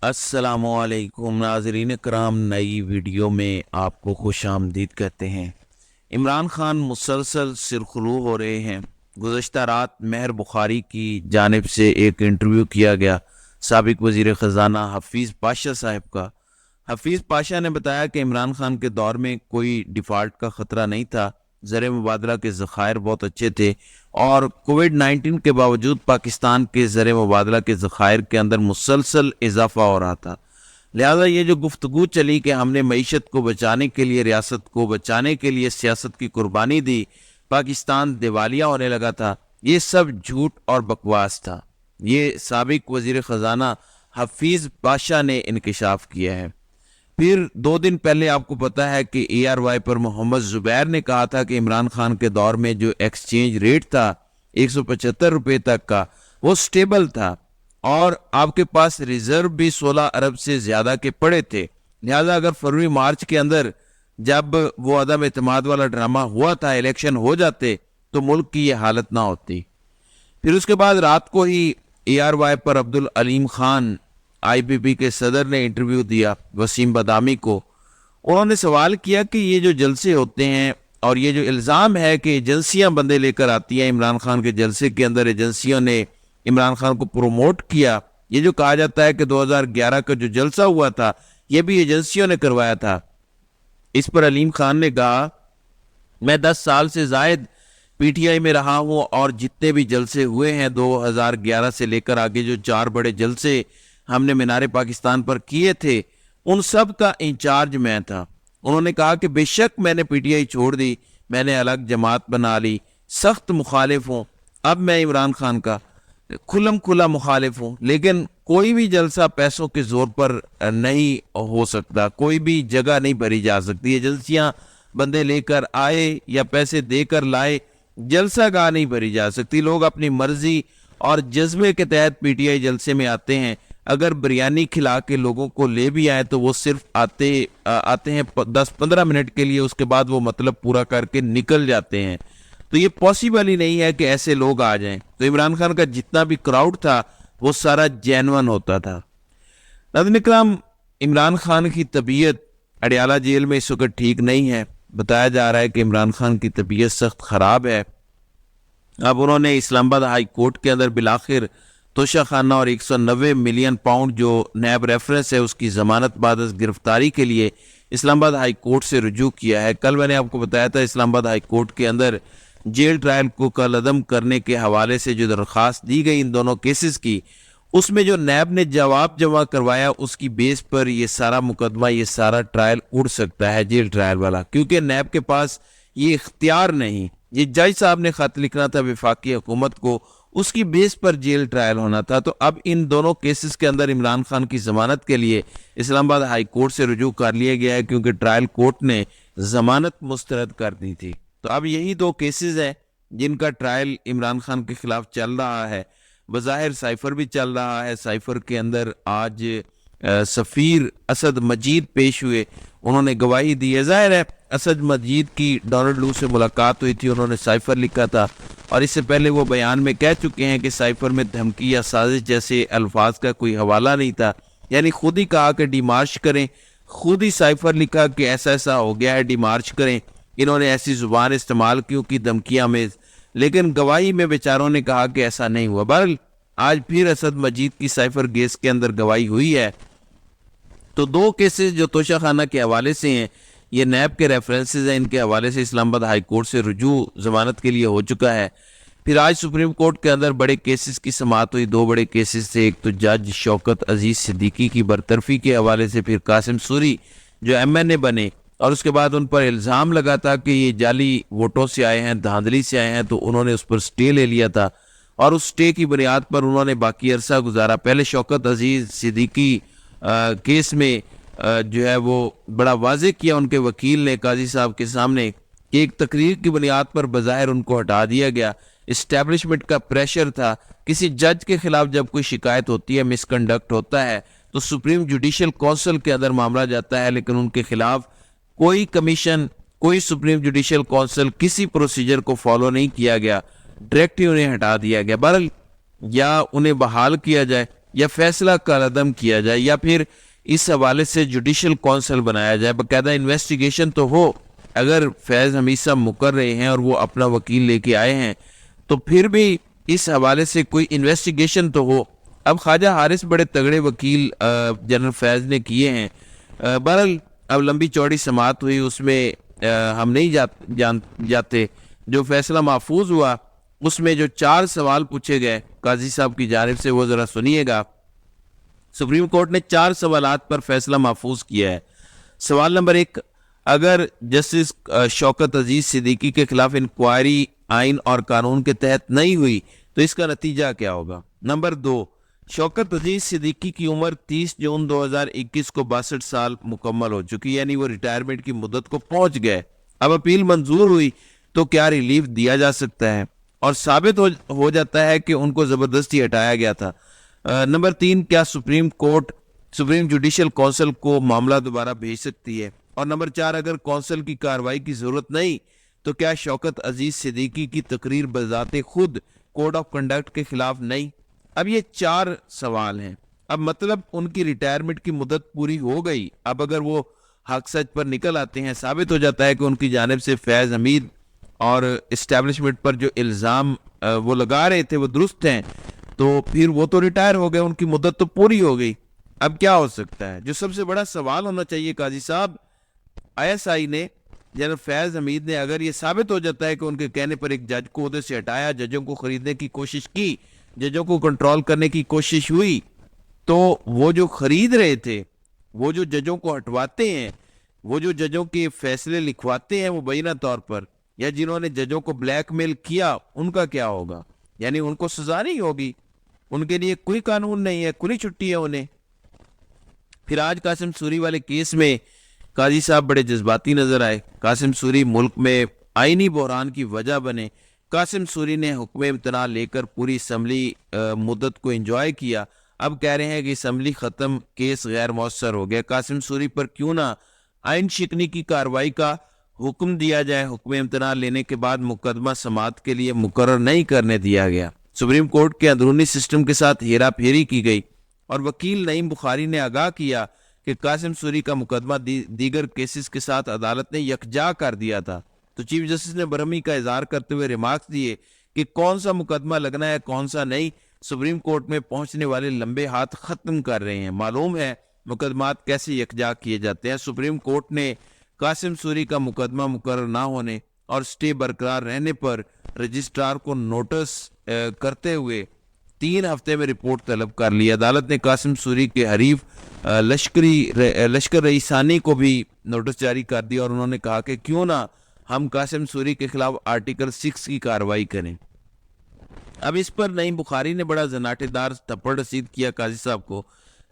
السلام علیکم ناظرین کرام، نئی ویڈیو میں آپ کو خوش آمدید کہتے ہیں۔ عمران خان مسلسل سرخرو ہو رہے ہیں۔ گزشتہ رات مہر بخاری کی جانب سے ایک انٹرویو کیا گیا سابق وزیر خزانہ حفیظ پاشا صاحب کا۔ حفیظ پاشا نے بتایا کہ عمران خان کے دور میں کوئی ڈیفالٹ کا خطرہ نہیں تھا، زر مبادلہ کے ذخائر بہت اچھے تھے اور کووڈ-19 کے باوجود پاکستان کے زر مبادلہ کے ذخائر کے اندر مسلسل اضافہ ہو رہا تھا۔ لہذا یہ جو گفتگو چلی کہ ہم نے معیشت کو بچانے کے لیے، ریاست کو بچانے کے لیے سیاست کی قربانی دی، پاکستان دیوالیہ ہونے لگا تھا، یہ سب جھوٹ اور بکواس تھا۔ یہ سابق وزیر خزانہ حفیظ پاشا نے انکشاف کیا ہے۔ پھر 2 دن پہلے آپ کو پتہ ہے کہ اے آر وائی پر محمد زبیر نے کہا تھا کہ عمران خان کے دور میں جو ایکسچینج ریٹ تھا 175 روپے تک کا، وہ سٹیبل تھا اور آپ کے پاس ریزرو بھی 16 ارب سے زیادہ کے پڑے تھے۔ لہذا اگر فروری مارچ کے اندر جب وہ عدم اعتماد والا ڈرامہ ہوا تھا، الیکشن ہو جاتے تو ملک کی یہ حالت نہ ہوتی۔ پھر اس کے بعد رات کو ہی اے آر وائی پر عبدالعلیم خان آئی پی پی کے صدر نے انٹرویو دیا وسیم بادامی کو۔ انہوں نے سوال کیا کہ یہ جو جلسے ہوتے ہیں اور یہ جو الزام ہے کہ ایجنسیاں بندے لے کر آتی ہیں، عمران خان کے جلسے کے اندر ایجنسیوں نے عمران خان کو پروموٹ کیا، یہ جو کہا جاتا ہے کہ 2011 کا جو جلسہ ہوا تھا یہ بھی ایجنسیوں نے کروایا تھا۔ اس پر علیم خان نے کہا، میں 10 سال سے زائد پی ٹی آئی میں رہا ہوں اور جتنے بھی جلسے ہوئے ہیں 2011 سے لے کر آگے جو 4 بڑے جلسے ہم نے مینار پاکستان پر کیے تھے، ان سب کا انچارج میں تھا۔ انہوں نے کہا کہ بے شک میں نے پی ٹی آئی چھوڑ دی، میں نے الگ جماعت بنا لی، سخت مخالف ہوں، اب میں عمران خان کا کھلم کھلا مخالف ہوں، لیکن کوئی بھی جلسہ پیسوں کے زور پر نہیں ہو سکتا، کوئی بھی جگہ نہیں بھری جا سکتی۔ ایجنسیاں بندے لے کر آئے یا پیسے دے کر لائے، جلسہ گاہ نہیں بھری جا سکتی۔ لوگ اپنی مرضی اور جذبے کے تحت پی ٹی آئی جلسے میں آتے ہیں۔ اگر بریانی کھلا کے لوگوں کو لے بھی آئے تو وہ صرف آتے ہیں 10-15 منٹ کے لیے، اس کے بعد وہ مطلب پورا کر کے نکل جاتے ہیں۔ تو یہ پاسبل ہی نہیں ہے کہ ایسے لوگ آ جائیں۔ تو عمران خان کا جتنا بھی کراؤڈ تھا وہ سارا جینون ہوتا تھا۔ ناظرین کرام، عمران خان کی طبیعت اڈیالہ جیل میں اس وقت ٹھیک نہیں ہے۔ بتایا جا رہا ہے کہ عمران خان کی طبیعت سخت خراب ہے۔ اب انہوں نے اسلام آباد ہائی کورٹ کے اندر بالآخر توشہ خانہ اور 190 ملین پاؤنڈ جو نیب ریفرنس ہے اس کی ضمانت بعد از گرفتاری کے لیے اسلام آباد ہائی کورٹ سے رجوع کیا ہے۔ کل میں نے آپ کو بتایا تھا اسلام آباد ہائی کورٹ کے اندر جیل ٹرائل کو کالعدم کرنے کے حوالے سے جو درخواست دی گئی ان دونوں کیسز کی، اس میں جو نیب نے جواب جمع کروایا اس کی بیس پر یہ سارا مقدمہ، یہ سارا ٹرائل اڑ سکتا ہے، جیل ٹرائل والا، کیونکہ نیب کے پاس یہ اختیار نہیں۔ یہ جج صاحب نے خط لکھنا تھا وفاقی حکومت کو، اس کی بیس پر جیل ٹرائل ہونا تھا۔ تو اب ان دونوں کیسز کے اندر عمران خان کی ضمانت کے لیے اسلام آباد ہائی کورٹ سے رجوع کر لیا گیا ہے، کیونکہ ٹرائل کورٹ نے ضمانت مسترد کر دی تھی۔ تو اب یہی 2 کیسز ہیں جن کا ٹرائل عمران خان کے خلاف چل رہا ہے۔ بظاہر سائفر بھی چل رہا ہے۔ سائفر کے اندر آج سفیر اسد مجید پیش ہوئے، انہوں نے گواہی دی ہے۔ ظاہر ہے اسد مجید کی ڈونلڈ لو سے ملاقات ہوئی تھی، انہوں نے سائفر لکھا تھا اور اس سے پہلے وہ بیان میں کہہ چکے ہیں کہ سائفر میں دھمکی یا سازش جیسے الفاظ کا کوئی حوالہ نہیں تھا، یعنی خود ہی کہا کہ ڈی مارچ کریں، خود ہی سائفر لکھا کہ ایسا ایسا ہو گیا ہے، ڈی مارچ کریں۔ انہوں نے ایسی زبان استعمال کیوں کی دھمکیاں میں، لیکن گواہی میں بیچاروں نے کہا کہ ایسا نہیں ہوا۔ بہرحال آج پھر اسد مجید کی سائفر گیس کے اندر گواہی ہوئی ہے۔ تو 2 کیسز جو توشہ خانہ کے حوالے سے ہیں، یہ نیب کے ریفرنسز ہیں، ان کے حوالے سے اسلام آباد ہائی کورٹ سے رجوع ضمانت کے لیے ہو چکا ہے۔ پھر آج سپریم کورٹ کے اندر بڑے کیسز کی سماعت ہوئی، 2 بڑے کیسز تھے۔ ایک تو جج شوکت عزیز صدیقی کی برطرفی کے حوالے سے، پھر قاسم سوری جو ایم این اے بنے اور اس کے بعد ان پر الزام لگا تھا کہ یہ جعلی ووٹوں سے آئے ہیں، دھاندلی سے آئے ہیں، تو انہوں نے اس پر سٹے لے لیا تھا اور اس سٹے کی بنیاد پر انہوں نے باقی عرصہ گزارا۔ پہلے شوکت عزیز صدیقی کیس میں جو ہے وہ بڑا واضح کیا ان کے وکیل نے قاضی صاحب کے سامنے کہ ایک تقریر کی بنیاد پر بظاہر ان کو ہٹا دیا گیا، اسٹیبلشمنٹ کا پریشر تھا۔ کسی جج کے خلاف جب کوئی شکایت ہوتی ہے، مس کنڈکٹ ہوتا ہے، تو سپریم جوڈیشل کونسل کے اندر معاملہ جاتا ہے، لیکن ان کے خلاف کوئی کمیشن، کوئی سپریم جوڈیشل کونسل، کسی پروسیجر کو فالو نہیں کیا گیا، ڈائریکٹ ہی انہیں ہٹا دیا گیا۔ بہرحال یا انہیں بحال کیا جائے یا فیصلہ کالعدم کیا جائے یا پھر اس حوالے سے جوڈیشل کونسل بنایا جائے, باقاعدہ انویسٹیگیشن تو ہو. اگر فیض حمید صاحب مکر رہے ہیں اور وہ اپنا وکیل لے کے آئے ہیں تو پھر بھی اس حوالے سے کوئی انویسٹیگیشن تو ہو. اب خواجہ حارث بڑے تگڑے وکیل جنرل فیض نے کیے ہیں. بہرحال اب لمبی چوڑی سماعت ہوئی, اس میں ہم نہیں جاتے. جو فیصلہ محفوظ ہوا اس میں جو 4 سوال پوچھے گئے قاضی صاحب کی جانب سے, وہ ذرا سنیے گا. سپریم کورٹ نے 4 سوالات پر فیصلہ محفوظ کیا ہے. سوال نمبر 1, اگر جسٹس شوکت عزیز صدیقی کے خلاف انکوائری آئین اور قانون کے تحت نہیں ہوئی تو اس کا نتیجہ کیا ہوگا. نمبر 2, شوکت عزیز صدیقی کی عمر 30 جون 2021 کو 62 سال مکمل ہو چکی, یعنی وہ ریٹائرمنٹ کی مدت کو پہنچ گئے. اب اپیل منظور ہوئی تو کیا ریلیف دیا جا سکتا ہے اور ثابت ہو جاتا ہے کہ ان کو زبردستی ہٹایا گیا تھا. نمبر 3, کیا سپریم جوڈیشل کونسل کو معاملہ دوبارہ بھیج سکتی ہے. اور نمبر 4, اگر کونسل کی کارروائی کی ضرورت نہیں تو کیا شوکت عزیز صدیقی کی تقریر بذات خود کوڈ آف کنڈکٹ کے خلاف نہیں. اب یہ 4 سوال ہیں. اب مطلب ان کی ریٹائرمنٹ کی مدت پوری ہو گئی. اب اگر وہ حق سچ پر نکل آتے ہیں, ثابت ہو جاتا ہے کہ ان کی جانب سے فیض حمید اور اسٹیبلشمنٹ پر جو الزام وہ لگا رہے تھے وہ درست ہیں, تو پھر وہ تو ریٹائر ہو گئے, ان کی مدت تو پوری ہو گئی. اب کیا ہو سکتا ہے؟ جو سب سے بڑا سوال ہونا چاہیے قاضی صاحب, ISI نے جنرل فیض حمید نے اگر یہ ثابت ہو جاتا ہے کہ ان کے کہنے پر ایک جج کو عہدے سے ہٹایا, ججوں کو خریدنے کی کوشش کی, ججوں کو کنٹرول کرنے کی کوشش ہوئی, تو وہ جو خرید رہے تھے, وہ جو ججوں کو ہٹواتے ہیں, وہ جو ججوں کے فیصلے لکھواتے ہیں مبینہ طور پر, یا جنہوں نے ججوں کو بلیک میل کیا, ان کا کیا ہوگا؟ یعنی ان کو سزا نہیں ہوگی, ان کے لیے کوئی قانون نہیں ہے, کھلی چھٹی ہے انہیں. پھر آج قاسم سوری والے کیس میں قاضی صاحب بڑے جذباتی نظر آئے. قاسم سوری ملک میں آئینی بحران کی وجہ بنے. قاسم سوری نے حکم امتناع لے کر پوری اسمبلی مدت کو انجوائے کیا. اب کہہ رہے ہیں کہ اسمبلی ختم, کیس غیر مؤثر ہو گیا. قاسم سوری پر کیوں نہ آئین شکنی کی کارروائی کا حکم دیا جائے. حکم امتناع لینے کے بعد مقدمہ سماعت کے لیے مقرر نہیں کرنے دیا گیا. سپریم کورٹ کے اندرونی سسٹم کے ساتھ ہیرا پھیری کی گئی اور وکیل نعیم بخاری نے آگاہ کیا کہ قاسم سوری کا مقدمہ دیگر کیسز کے ساتھ عدالت نے یکجا کر دیا تھا. تو چیف جسٹس نے برہمی کا اظہار کرتے ہوئے ریمارکس دیے کہ کون سا مقدمہ لگنا ہے کون سا نہیں, سپریم کورٹ میں پہنچنے والے لمبے ہاتھ ختم کر رہے ہیں. معلوم ہے مقدمات کیسے یکجا کیے جاتے ہیں. سپریم کورٹ نے قاسم سوری کا مقدمہ مقرر نہ ہونے اور سٹے برقرار رہنے پر رجسٹرار کو نوٹس کرتے ہوئے 3 ہفتے میں رپورٹ طلب کر لی. عدالت نے قاسم سوری کے حریف لشکر رئیسانی کو بھی نوٹس جاری کر دیا اور انہوں نے کہا کہ کیوں نہ ہم قاسم سوری کے خلاف آرٹیکل 6 کی کارروائی کریں. اب اس پر نعیم بخاری نے بڑا زناٹے دار تھپڑ رسید کیا قاضی صاحب کو.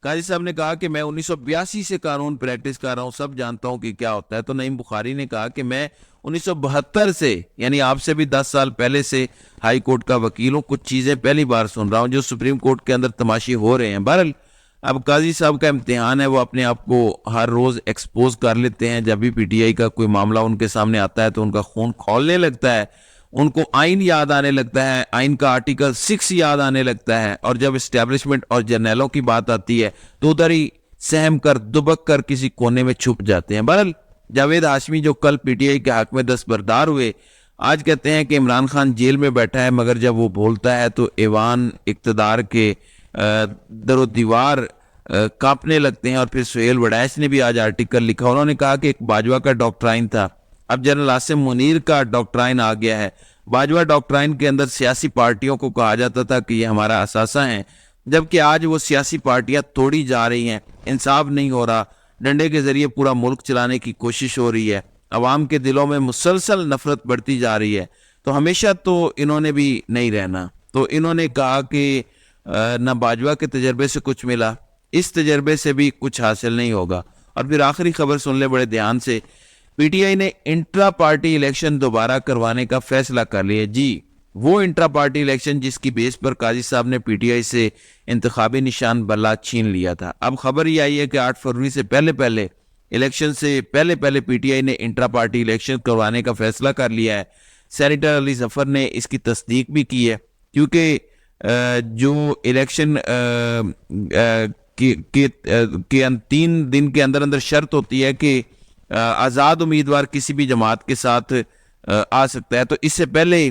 قاضی صاحب نے کہا کہ میں 1982 سے قانون پریکٹس کر رہا ہوں, سب جانتا ہوں کہ کیا ہوتا ہے. تو نعیم بخاری نے کہا کہ میں 1972 سے, یعنی آپ سے بھی 10 سال پہلے سے ہائی کورٹ کا وکیل ہوں, کچھ چیزیں پہلی بار سن رہا ہوں جو سپریم کورٹ کے اندر تماشے ہو رہے ہیں. بہرحال اب قاضی صاحب کا امتحان ہے, وہ اپنے آپ کو ہر روز ایکسپوز کر لیتے ہیں. جب بھی پی ٹی آئی کا کوئی معاملہ ان کے سامنے آتا ہے تو ان کا خون کھولنے لگتا ہے, ان کو آئین یاد آنے لگتا ہے, آئین کا آرٹیکل 6 یاد آنے لگتا ہے, اور جب اسٹیبلشمنٹ اور جرنیلوں کی بات آتی ہے تو ادھر ہی سہم کر دبک کر کسی کونے میں چھپ جاتے ہیں. بہرحال جاوید ہاشمی جو کل پی ٹی آئی کے حق میں دستبردار ہوئے, آج کہتے ہیں کہ عمران خان جیل میں بیٹھا ہے, مگر جب وہ بولتا ہے تو ایوان اقتدار کے در و دیوار کانپنے لگتے ہیں. اور پھر سہیل وڈیچ نے بھی آج آرٹیکل لکھا, انہوں نے کہا کہ ایک باجوہ کا ڈاکٹرائن تھا, اب جنرل عاصم منیر کا ڈاکٹرائن آ گیا ہے. باجوہ ڈاکٹرائن کے اندر سیاسی پارٹیوں کو کہا جاتا تھا کہ یہ ہمارا اثاثہ ہیں, جبکہ آج وہ سیاسی پارٹیاں توڑی جا رہی ہیں, انصاف نہیں ہو رہا, ڈنڈے کے ذریعے پورا ملک چلانے کی کوشش ہو رہی ہے, عوام کے دلوں میں مسلسل نفرت بڑھتی جا رہی ہے. تو ہمیشہ تو انہوں نے بھی نہیں رہنا. تو انہوں نے کہا کہ نہ باجوہ کے تجربے سے کچھ ملا, اس تجربے سے بھی کچھ حاصل نہیں ہوگا. اور پھر آخری خبر سن لے بڑے دھیان سے, پی ٹی آئی نے انٹرا پارٹی الیکشن دوبارہ کروانے کا فیصلہ کر لیا. جی وہ انٹرا پارٹی الیکشن جس کی بیس پر قاضی صاحب نے پی ٹی آئی سے انتخابی نشان بلا چھین لیا تھا. اب خبر یہ آئی ہے کہ 8 فروری سے پہلے الیکشن سے پہلے پی ٹی آئی نے انٹرا پارٹی الیکشن کروانے کا فیصلہ کر لیا ہے. سینیٹر علی ظفر نے اس کی تصدیق بھی کی ہے, کیونکہ جو الیکشن کے 3 دن کے اندر اندر شرط ہوتی ہے کہ آزاد امیدوار کسی بھی جماعت کے ساتھ آ سکتا ہے، تو اس سے پہلے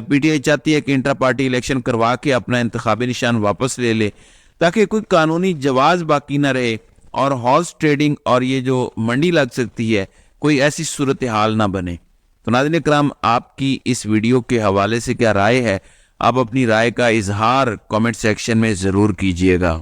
پی ٹی آئی چاہتی ہے کہ انٹرا پارٹی الیکشن کروا کے اپنا انتخابی نشان واپس لے لے، تاکہ کوئی قانونی جواز باقی نہ رہے اور ہارس ٹریڈنگ اور یہ جو منڈی لگ سکتی ہے کوئی ایسی صورتحال نہ بنے۔ تو ناظرین اکرام، آپ کی اس ویڈیو کے حوالے سے کیا رائے ہے؟ آپ اپنی رائے کا اظہار کامنٹ سیکشن میں ضرور کیجیے گا۔